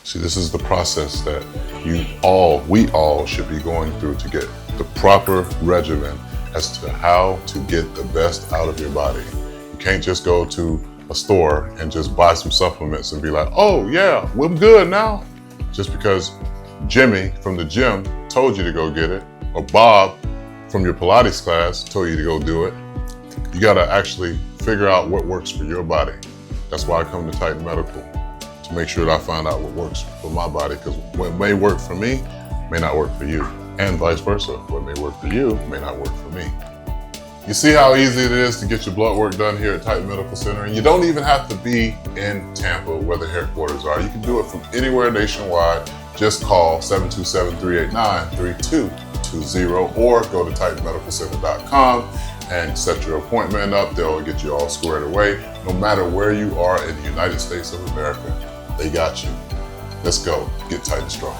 See, this is the process that we all should be going through to get the proper regimen as to how to get the best out of your body. You can't just go to a store and just buy some supplements and be like, oh yeah, I'm good now. Just because Jimmy from the gym told you to go get it, or Bob from your Pilates class told you to go do it. You gotta actually figure out what works for your body. That's why I come to Titan Medical, to make sure that I find out what works for my body, because what may work for me may not work for you, and vice versa. What may work for you may not work for me. You see how easy it is to get your blood work done here at Titan Medical Center, and you don't even have to be in Tampa where the headquarters are. You can do it from anywhere nationwide. Just call 727-389-3220 or go to TitanMedicalCenter.com and set your appointment up. They'll get you all squared away. No matter where you are in the United States of America, they got you. Let's go. Get Titan strong.